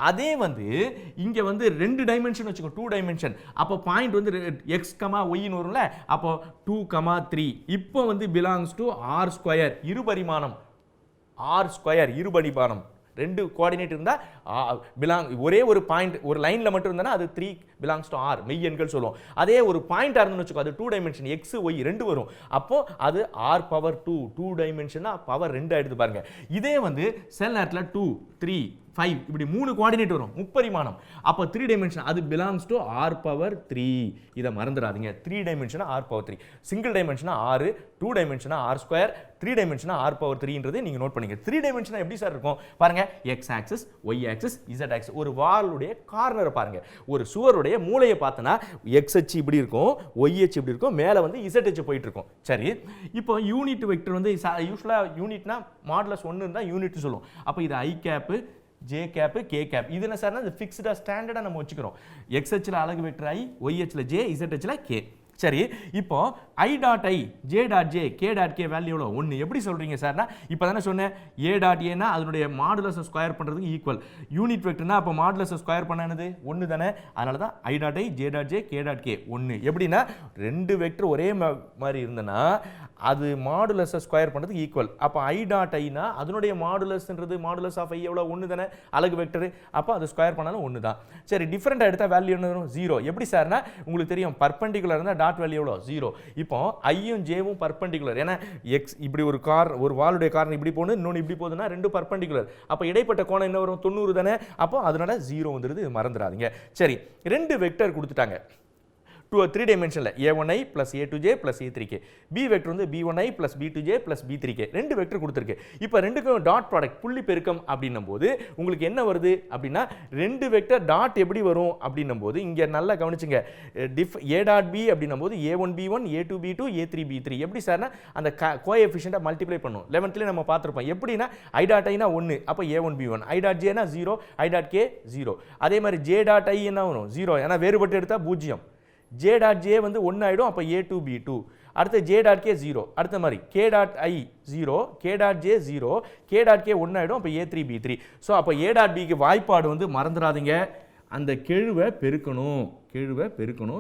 அதே வந்து இங்கே வந்து 2 டைமென்ஷன் வச்சுக்கோ, 2 டைமென்ஷன். அப்போ பாயிண்ட் வந்து எக்ஸ் கமா ஒய்ன்னு வரும்ல, அப்போ 2,3. இப்போ வந்து பிலாங்ஸ் டு ஆர் ஸ்கொயர், இருபரிமாணம். ஆர் ஸ்கொயர் இருபரிமாணம், 2 கோஆர்டினேட் இருந்தால் ஒரே ஒரு பாயிண்ட் ஒரு லைனில் மட்டும் இருந்தால் அது 3 பிலாங்ஸ் டு ஆர், மெய் எண்கள் சொல்லுவோம். அதே ஒரு பாயிண்டாக இருந்துன்னு வச்சுக்கோ, அது 2 டைமென்ஷன் எக்ஸ் ஒய் 2 வரும். அப்போ அது ஆர் பவர் 2 டைமென்ஷனா பவர் 2 ஆகிடுது பாருங்க. இதே வந்து சில நேரத்தில் 2, 3, 5 இப்படி 3 கோஆர்டினேட் வரும், முப்பரிமாணம். அப்போ 3 டைமென்ஷன் அது பிலாங்ஸ் டு ஆர் பவர் 3. இதை மறந்துடாதீங்க, 3 டைமென்ஷனா ஆர் பவர் 3, சிங்கிள் டைமென்ஷனா 6, 2 டைமென்ஷனா ஆர் ஸ்கொயர், 3 டைமென்ஷனா ஆர் பவர் 3ன்றது நீங்கள் நோட் பண்ணிங்க. 3 டைமென்ஷனா எப்படி சார் இருக்கும் பாருங்க, X axis, Y axis, Z axis. ஒரு வாலுடைய கார்னரை பாருங்க, ஒரு சுவருடைய மூலையை பார்த்தனா எக்ஸ் அச்சு இப்படி இருக்கும், ஒய் அச்சு இப்படி இருக்கும், மேலே வந்து இசட் அச்சு போயிட்டு இருக்கும். சரி, இப்போ யூனிட் வெக்டர் வந்து யூஸ்வலாக யூனிட்னா மாடுலஸ் 1 இருந்தால் யூனிட் சொல்லுவோம். அப்போ இது I cap, J cap, K cap. இது என்ன சார்னா இது ஃபிக்ஸ்டாக ஸ்டாண்டர்டாக நம்ம வச்சுக்கிறோம். எக்ஸ் அச்சில் அலகு வெக்டர் ஐ, ஒய் அச்சில் ஜே, இசட் அச்சில் கே. சரி, இப்போ I dot I J dot J K dot K value எவ்வளோ 1. எப்படி சொல்கிறீங்க சார்னா, இப்போ தானே சொன்னேன் A டாட் ஏன்னா அதனுடைய மாடுலஸை ஸ்கொயர் பண்ணுறதுக்கு ஈக்குவல். யூனிட் வெக்டர்னா அப்போ மாடுலஸை ஸ்கொயர் பண்ணது 1 தானே. அதனால தான் I dot I J dot J K dot K 1. எப்படின்னா ரெண்டு வெக்டர் ஒரே மாதிரி இருந்தனா அது மாடுலஸை ஸ்கொயர் பண்ணுறதுக்கு ஈக்குவல். அப்போ I டாட் ஐனா அதனுடைய மாடுலஸ்ன்றது மாடுலஸ் ஆஃப் ஐ எவ்வளோ 1 தானே, அலகு வெக்டர். அப்போ அது ஸ்கொயர் பண்ணாலும் 1 தான். சரி, டிஃபரெண்டாக எடுத்தால் வேல்யூ என்ன வரும்? 0. எப்படி சார்னா, உங்களுக்கு தெரியும் பர்பெண்டிகுலர் இருந்தால் டாட் வேல்யூ எவ்வளோ 0. இப்போ ஐயும் ஜேவும் பர்பெண்டிகுலர். ஏன்னா எக்ஸ் இப்படி ஒரு வாலுடைய காரணம் இப்படி போகணும், இன்னொன்று இப்படி போகுதுன்னா ரெண்டும் பர்பெண்டிகுலர். அப்போ இடைப்பட்ட கோணம் என்ன வரும்? 90 தானே. அப்போ அதனால 0 வந்துடுது, மறந்துடாதீங்க. சரி, ரெண்டு வெக்டர் கொடுத்துட்டாங்க to a 3 dimensionல a1i plus a2j plus a3k. b vector வந்து b1i plus b2j plus b3k. ரெண்டு வெக்டர் கொடுத்திருக்கு. இப்போ ரெண்டுக்கும் டாட் ப்ராடக்ட் புள்ளி பெருக்கம் அப்படின்னும்போது உங்களுக்கு என்ன வருது அப்படின்னா, ரெண்டு வெக்டர் டாட் எப்படி வரும் அப்படின்னும்போது இங்க நல்லா கவனிச்சுங்க. a டாட் b அப்படின்னும்போது a1b1 a2b2 a3b3. எப்படி சார்னா அந்த கோஎஃபிஷியன்ட்டை மல்டிப்ளை பண்ணும். 11th நம்ம பார்த்திருப்போம். எப்படின்னா i டாட் i னா 1, அப்போ a1b1, i டாட் j னா 0, i டாட் k 0. அதே மாதிரி j டாட் i என்ன வரும்? 0. ஏன்னா வேறுபட்டு எடுத்தா 0. J டாட் J வந்து 1 ஆயிடும், அப்போ A2B2. அடுத்து J டாட் K 0. அடுத்த மாதிரி K dot I 0, K dot J 0, K dot K 1 ஆயிடும், அப்போ A3B3. ஸோ அப்போ A டாட் Bக்கு வாய்ப்பாடு வந்து மறந்துடாதீங்க, அந்த கெழுவை பெருக்கணும்,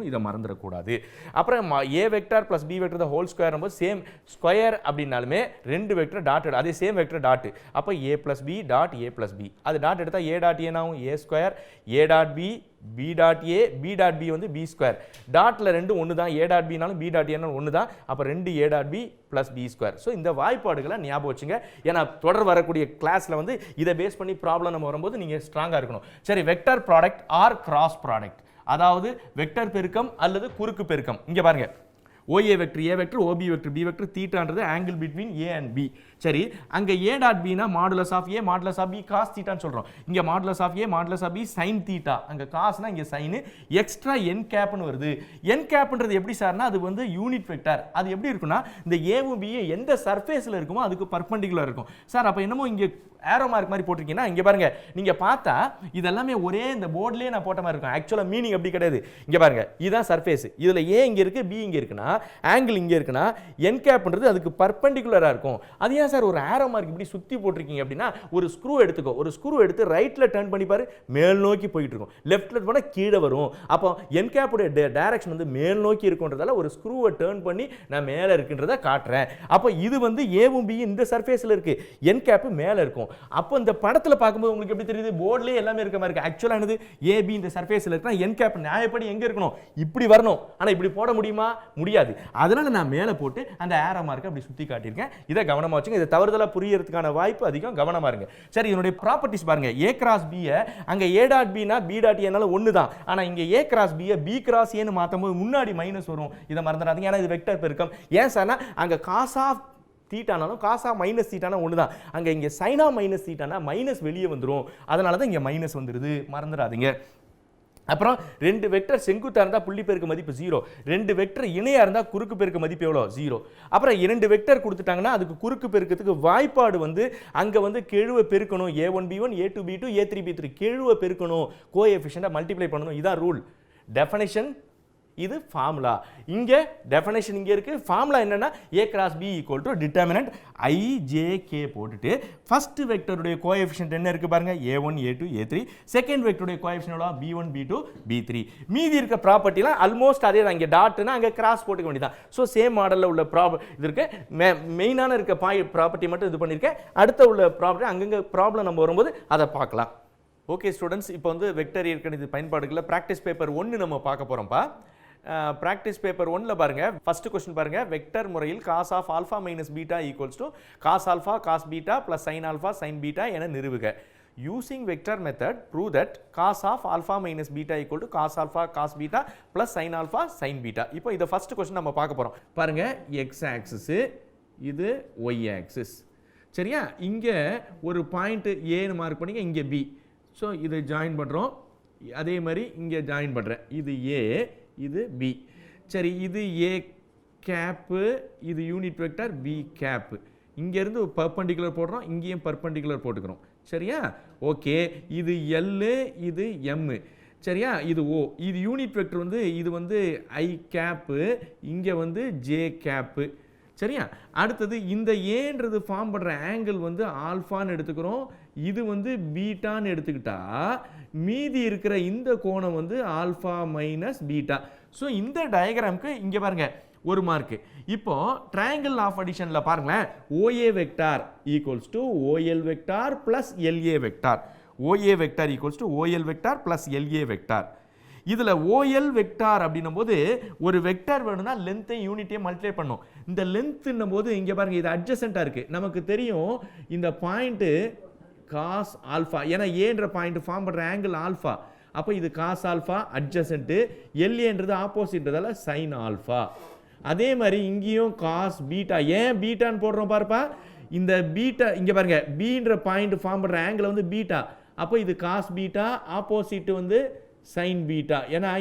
இதை மறந்துடக்கூடாது. அப்புறம் A vector plus B vector whole square நம்ம சேம் ஸ்கொயர் அப்படின்னாலுமே ரெண்டு வெக்டர் டாட், அதே சேம் வெக்டர் டாட். அப்போ A plus B dot A plus B. அது டாட் எடுத்தால் A டாட் ஏ ஆகும் A square, A dot B B dot A, B dot B வந்து B square. டாட்டில் ரெண்டும் ஒன்று தான், A டாட் Bனாலும் B டாட் ஏனாலும் ஒன்று தான். அப்போ ரெண்டு A dot B plus B square. So இந்த வாய்ப்பாடுகளை ஞாபகம் வச்சுங்க. ஏன்னா தொடர் வரக்கூடிய கிளாஸில் வந்து இதை பேஸ் பண்ணி ப்ராப்ளம் நம்ம வரும்போது நீங்கள் ஸ்ட்ராங்காக இருக்கணும். சரி, vector product or cross product, அதாவது வெக்டர் பெருக்கம் அல்லது குறுக்கு பெருக்கம். இங்கே பாருங்க, OA vector A vector, OB vector B vector, தீட்டான்றது angle between A and B. சரி, அங்கே A டாட் Bனா modulus of A modulus of B cos தீட்டான்னு சொல்கிறோம். இங்கே modulus of A modulus of B sine theta. அங்கே காஸ்னா இங்கே சைனு, எக்ஸ்ட்ரா என் கேப்னு வருது. என் கேப்ன்றது எப்படி சார்னா, அது வந்து யூனிட் வெக்டர். அது எப்படி இருக்குன்னா, இந்த ஏவும் பியும் எந்த சர்ஃபேஸில் இருக்குமோ அதுக்கு பர்பெண்டிகுலர் இருக்கும். சார் அப்போ என்னமோ இங்கே ஏரோ மார்க் மாதிரி போட்டிருக்கீங்கன்னா, இங்கே பாருங்க, நீங்கள் பார்த்தா இதெல்லாமே ஒரே இந்த போர்ட்லேயே நான் போட்ட மாதிரி இருக்கும். ஆக்சுவலாக மீனிங் அப்படி கிடையாது. இங்கே பாருங்க, இதுதான் சர்ஃபேஸ். இதில் ஏ இங்கே இருக்குது, பி இங்கே இருக்குன்னா, ஆங்கிள் இங்கே இருக்குன்னா, என் கேப்ன்றது அதுக்கு பர்பெண்டிகுலராக இருக்கும். அது ஏன் சார் ஒரு ஏரோ மார்க் இப்படி சுற்றி போட்டிருக்கீங்க அப்படின்னா, ஒரு ஸ்க்ரூ எடுத்துக்கோ, ஒரு ஸ்க்ரூ எடுத்து ரைட்டில் டர்ன் பண்ணி பாரு, மேல் நோக்கி போயிட்டு இருக்கும். லெஃப்ட்டில் போனால் கீழே வரும். அப்போ என் கேப்புடைய டைரக்ஷன் வந்து மேல் நோக்கி இருக்குன்றதால ஒரு ஸ்க்ரூவை டர்ன் பண்ணி நான் மேலே இருக்குன்றதை காட்டுறேன். அப்போ இது வந்து ஏவும் பி இந்த சர்ஃபேஸில் இருக்குது, என் கேப்பு மேலே இருக்கும். அப்போ இந்த படத்தில் பார்க்கும்போது உங்களுக்கு எப்படி தெரியுது? போர்ட்லேயே எல்லாமே இருக்க மாதிரி இருக்கு. ஆக்சுவலாக என்னது, ஏபி இந்த சர்ஃபேஸில் இருக்குன்னா என் கேப் நியாயப்படி எங்கே இருக்கணும்? இப்படி வரணும். ஆனால் இப்படி போட முடியுமா? முடியாது. அதனால நான் மேலே போட்டு அந்த ஏரோ மார்க்கை அப்படி சுற்றி காட்டியிருக்கேன். இதை கவனமாக வச்சுங்க. இதை தவறுதலாக புரியறதுக்கான வாய்ப்பு அதிகம். கவனமாக இருங்க. சரி, இதனுடைய ப்ராப்பர்ட்டிஸ் பாருங்க. ஏ கிராஸ் பியை அங்கே ஏ டாட் பினா பி டாட் ஏனால ஒன்று தான். ஆனால் இங்கே ஏ கிராஸ் பியை பி கிராஸ் ஏன்னு மாற்றும் போது முன்னாடி மைனஸ் வரும். இதை மறந்துடாதீங்க. ஏன்னா இது வெக்டர் பெருக்கம். ஏன் சார்னா அங்கே காஸ் ஆஃப் தீட்டானாலும் காசா மைனஸ் தீட்டானா ஒன்று தான். அங்கே இங்கே சைனா மைனஸ் தீட்டானா மைனஸ் வெளியே வந்துடும். அதனால தான் இங்கே மைனஸ் வந்துடுது, மறந்துடாதீங்க. அப்புறம் ரெண்டு வெக்டர் செங்குத்தாக இருந்தால் புள்ளி பெருக்க மதிப்பு 0, ரெண்டு வெக்டர் இணையாக இருந்தால் குறுக்கு பெருக்க மதிப்பு எவ்வளோ? 0. அப்புறம் இரண்டு வெக்டர் கொடுத்துட்டாங்கன்னா அதுக்கு குறுக்கு பெருக்கத்துக்கு வாய்ப்பாடு வந்து அங்கே வந்து கெழுவை பெருக்கணும். A1B1 A2B2 A3B3 கெழுவை பெருக்கணும், கோஎஃபிஷியன்ட்டை மல்டிப்ளை பண்ணணும். இதான் ரூல். டெஃபனிஷன் இது ஃபார்முலா. இங்கே டெஃபனிஷன் இங்கே இருக்குது. ஃபார்முலா என்னன்னா A cross B equal to determinant IJK போட்டுட்டு ஃபர்ஸ்ட் வெக்டருடைய கோஎஃபிஷியன்ட் என்ன இருக்குது பாருங்க, A1 A2 A3. Second வெக்டருடைய coefficient எவ்வளோ? B1 B2 B3. மீதி இருக்க ப்ராப்பர்ட்டிலாம் ஆல்மோஸ்ட் அதே தான். இங்கே டாட்னா அங்கே கிராஸ் போட்டுக்க வேண்டியதான். ஸோ சேம் மாடலில் உள்ள இது இருக்கு. மெயினான இருக்க ப்ராப்பர்ட்டி மட்டும் இது பண்ணியிருக்கேன். அடுத்த உள்ள ப்ராப்பர்ட்டி அங்கங்கே ப்ராப்ளம் நம்ம வரும்போது அதை பார்க்கலாம். ஓகே ஸ்டூடெண்ட்ஸ், இப்போ வந்து வெக்டர் இயற்கணித பயன்பாடுகளில் ப்ராக்டிஸ் பேப்பர் 1 நம்ம பார்க்க போகிறோம்ப்பா. ப்ராக்டிஸ் பேப்பர் 1ல பாருங்க, ஃபர்ஸ்ட் கொஸ்டின் பாருங்க. வெக்டர் முறையில் cos of alpha minus beta equals to cos alpha cos beta plus sine alpha sine beta என நிறுவுக. Using vector method prove that cos of alpha minus beta equal to cos alpha cos beta plus sine alpha sine beta. இப்போ இதை first question நம்ம பார்க்க போகிறோம். பாருங்க, X axis, இது Y axis. சரியா? இங்கே ஒரு பாயிண்ட் ஏன்னு மார்க் பண்ணிங்க, இங்கே பி. ஸோ இதை ஜாயின் பண்ணுறோம். அதே மாதிரி இங்கே ஜாயின் பண்ணுறேன். இது ஏ, இது பி. சரி, இது ஏ கேப்பு, இது யூனிட் வெக்டர் பி கேப்பு. இங்கேருந்து பர்பெண்டிகுலர் போடுறோம், இங்கேயும் பர்பெண்டிகுலர் போட்டுக்கிறோம். சரியா? ஓகே, இது எல், இது எம். சரியா? இது O. இது யூனிட் வெக்டர் வந்து இது வந்து I கேப்பு, இங்கே வந்து J கேப்பு. சரியா? அடுத்தது இந்த ஏன்றது ஃபார்ம் பண்ணுற ஆங்கிள் வந்து ஆல்ஃபான்னு எடுத்துக்கிறோம், இது வந்து பீட்டான்னு எடுத்துக்கிட்டா மீதி இருக்கிற இந்த கோணம் வந்து ஆல்ஃபா மைனஸ் பீட்டா. ஸோ இந்த டயக்ராமுக்கு இங்கே பாருங்க ஒரு மார்க்கு. இப்போ ட்ரையாங்கிள் ஆஃப் அடிஷனில் பாருங்களேன், OA vector equals to OL vector plus LA vector. OA vector equals to OL vector plus LA vector. இதில் OL வெக்டார் அப்படின்னும் போது ஒரு வெக்டார் வேணும்னா லென்த்தையும் யூனிட்டையும் மல்டிப்ளை பண்ணும். இந்த லென்த்துன்னும் போது இங்கே பாருங்க இது அட்ஜசென்ட்டாக இருக்குது. நமக்கு தெரியும் இந்த பாயிண்ட்டு காஸ் ஆல்ஃபா, ஏன்னா ஏன்ற பாயிண்ட் ஃபார்ம் பண்ணுற ஆங்கிள் ஆல்ஃபா. அப்போ இது காஸ் ஆல்ஃபா அட்ஜசென்ட்டு, LAன்றது ஆப்போசிட்ன்றதால சைன் ஆல்ஃபா. அதே மாதிரி இங்கேயும் காஸ் பீட்டா. ஏன் பீட்டான்னு போடுறோம் பாருப்பா, இந்த பீட்டா இங்கே பாருங்க பீன்ற பாயிண்ட் ஃபார்ம் பண்ணுற ஆங்கிள் வந்து பீட்டா. அப்போ இது காஸ் பீட்டா, ஆப்போசிட் வந்து சைன் பீட்டா. ஏன்னா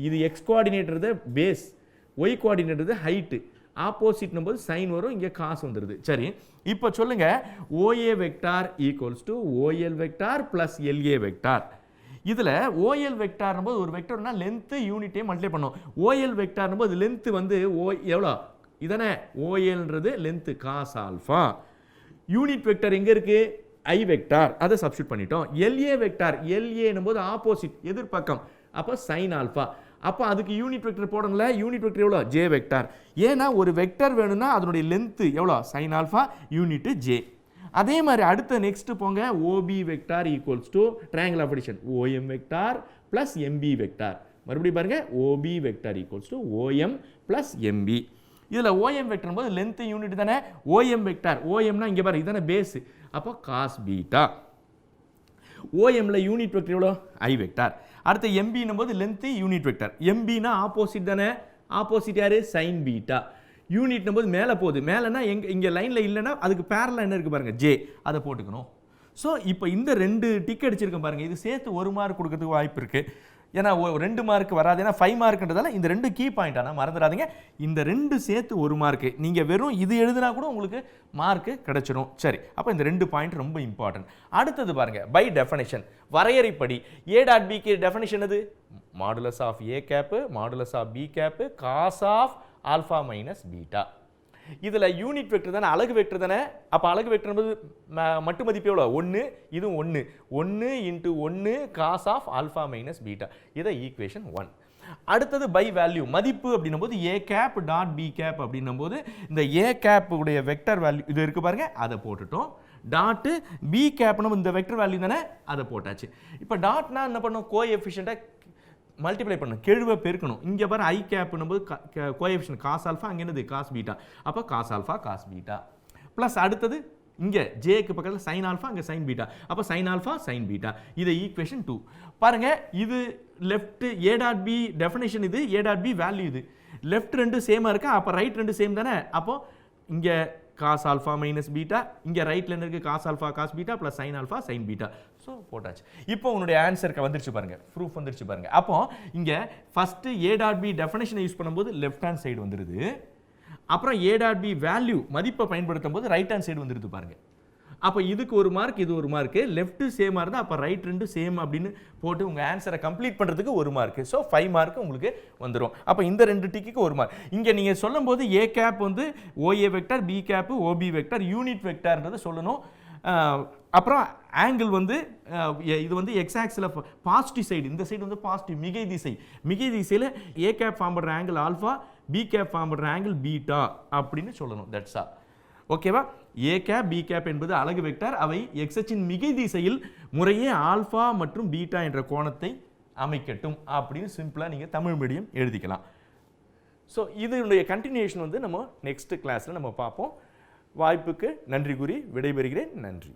இது X coordinator base, Y coordinator height, ஆப்போசிட்னும் போது சைன் வரும், இங்கே காசு வந்துடுது. சரி, இப்போ சொல்லுங்க OA vector equals to OL vector plus LA vector. இதில் OL வெக்டார்னும் போது ஒரு வெக்டர்னா லென்த்து யூனிட்டே மல்டிப்ளை பண்ணோம். OL வெக்டார்னும் போது லென்த்து வந்து எவ்வளோ இதானே, OLன்றது length cos alpha. Unit vector எங்கே இருக்குது, I வெக்டார், அதை சப்ஸ்டிட் பண்ணிட்டோம். LA வெக்டார், LAன்னும் போது ஆப்போசிட் எதிர்பக்கம், அப்போ சைன் ஆல்ஃபா. அப்போ அதுக்கு யூனிட் வெக்டர் போடுங்கள, யூனிட் வெக்டர் எவ்வளோ, J வெக்டார். ஏன்னா ஒரு வெக்டர் வேணும்னா அதனுடைய லென்த்து எவ்வளோ, சைன் ஆல்ஃபா, யூனிட்டு J. அதே மாதிரி அடுத்த நெக்ஸ்ட் போங்க, OB vector equals to triangle of addition OM vector plus MB vector. மறுபடியும் பாருங்க OB vector equals to OM plus MB. இதில் OM வெக்டர் போது லென்த் யூனிட் தானே, OM வெக்டார், OMனா இங்கே பாருங்க இதானே பேஸ், அப்போ காஸ் பீட்டா. OMல யூனிட் வெக்டர் எவ்வளோ, I வெக்டார். அடுத்து MBன்னும் போது லென்த் யூனிட் வெக்டர், MBனா ஆப்போசிட் தானே, ஆப்போசிட் யாரு, சைன் பீட்டா. யூனிட்னும் போது மேலே போகுது, மேலேனா இங்கே லைனில் இல்லைன்னா அதுக்கு பேரலாக என்ன இருக்குது பாருங்கள், J, அதை போட்டுக்கணும். ஸோ இப்போ இந்த ரெண்டு டிக் அடிச்சிருக்கேன் பாருங்கள், இது சேர்த்து 1 மார்க் கொடுக்கறதுக்கு வாய்ப்பு இருக்குது. ஏன்னா 2 மார்க் வராது, ஏன்னா 5 மார்க்ன்றதால இந்த 2 கீ பாயிண்ட். ஆனால் மறந்துடாதீங்க, இந்த 2 சேர்த்து 1 மார்க்கு. நீங்கள் வெறும் இது எழுதுனா கூட உங்களுக்கு மார்க்கு கிடைச்சிடும். சரி, அப்போ இந்த 2 பாயிண்ட் ரொம்ப இம்பார்ட்டன்ட். அடுத்தது பாருங்கள், பை டெஃபனிஷன், வரையறைப்படி A.Bக்கு டெஃபனிஷன் அது modulus of A cap modulus of B cap cos of alpha minus beta. இதில் யூனிட் வெக்டர் தானே, அலகு வெக்டர் தானே. அப்போ அலகு வெக்டர் என்பது மட்டு மதிப்பு எவ்வளோ, 1, இதுவும் 1, 1 × 1 cos of alpha minus beta. இதை ஈக்குவேஷன் 1. அடுத்தது பை வேல்யூ, மதிப்பு அப்படின்னும் போது A cap dot B cap அப்படின்னும் போது இந்த A கேப் உடைய வெக்டர் வேல்யூ இது இருக்கு பாருங்க, அதை போட்டுட்டோம். டாட்டு B கேப்னு இந்த வெக்டர் வேல்யூ தானே, அதை போட்டாச்சு. இப்போ டாட்னா என்ன பண்ணும், கோஎஃபிஷியன்ட்டை மல்டிப்ளை பண்ணணும், கெழுவை பெருக்கணும். இங்கே பாரு I கேப்னும் போது கோஎஃபிஷியன்ட் காஸ் ஆல்ஃபா, அங்கே என்னது காஸ் பீட்டா, அப்போ cos alpha cos beta. Plus அடுத்தது இங்கே ஜேக்கு பக்கத்தில் சைன் ஆல்ஃபா, அங்கே சைன் பீட்டா, அப்போ சைன் ஆல்ஃபா சைன் பீட்டா. இது ஈக்குவேஷன் 2. பாருங்க, இது லெஃப்ட் A.B டெஃபினேஷன், இது A.B வேல்யூ. இது லெஃப்ட் 2 சேமாக இருக்கா, அப்போ ரைட் 2 சேம் தானே. அப்போ இங்கே காஸ் ஆல்ஃபா மைனஸ் பீட்டா, இங்கே ரைட்டில் என்ன இருக்குது, cos alpha cos beta plus sine alpha sine beta. So போட்டாச்சு. இப்போ உங்களுடைய ஆன்சருக்கு வந்துருச்சு பாருங்க, ப்ரூஃப் வந்துருச்சு பாருங்க. அப்போ இங்கே ஃபஸ்ட்டு A.B டெஃபினேஷனை யூஸ் பண்ணும்போது லெஃப்ட் ஹேண்ட் சைடு வந்துடுது. அப்புறம் A.B வேல்யூ மதிப்பை பயன்படுத்தும் போது ரைட் ஹேண்ட் சைடு வந்துடுது பாருங்க. அப்போ இதுக்கு 1 மார்க், இது 1 மார்க்கு, லெஃப்ட் சேமாக இருந்தால் அப்போ ரைட் 2 சேம் அப்படின்னு போட்டு உங்கள் ஆன்சரை கம்ப்ளீட் பண்ணுறதுக்கு 1 மார்க்கு. ஸோ 5 மார்க்கு உங்களுக்கு வந்துடும். அப்போ இந்த 2 டிக்கு 1 மார்க். இங்கே நீங்கள் சொல்லும் போது A கேப் வந்து OA vector, B cap OB vector, unit வெக்டர்ன்றதை சொல்லணும். அப்புறம் ஆங்கிள் வந்து இது வந்து எக்ஸ் ஆக்சில் பாசிட்டிவ் சைடு, இந்த சைடு வந்து பாசிட்டிவ் மிகை திசை, மிகை திசையில் A கேப் ஃபார்ம் பண்ணுற angle alpha, B cap form பண்ணுற ஆங்கிள் பீட்டா அப்படின்னு சொல்லணும். That's all. ஓகேவா? A கேப் B கேப் என்பது அலகு வெக்டர், அவை எக்ஸ் அச்சின் மிகை திசையில் முறையே ஆல்ஃபா மற்றும் பீட்டா என்ற கோணத்தை அமைக்கட்டும் அப்படின்னு சிம்பிளாக நீங்கள் தமிழ் மீடியம் எழுதிக்கலாம். ஸோ இதனுடைய கண்டினியூஷன் வந்து நம்ம நெக்ஸ்ட் கிளாஸில் நம்ம பார்ப்போம். வாய்ப்புக்கு நன்றி கூறி விடைபெறுகிறேன். நன்றி.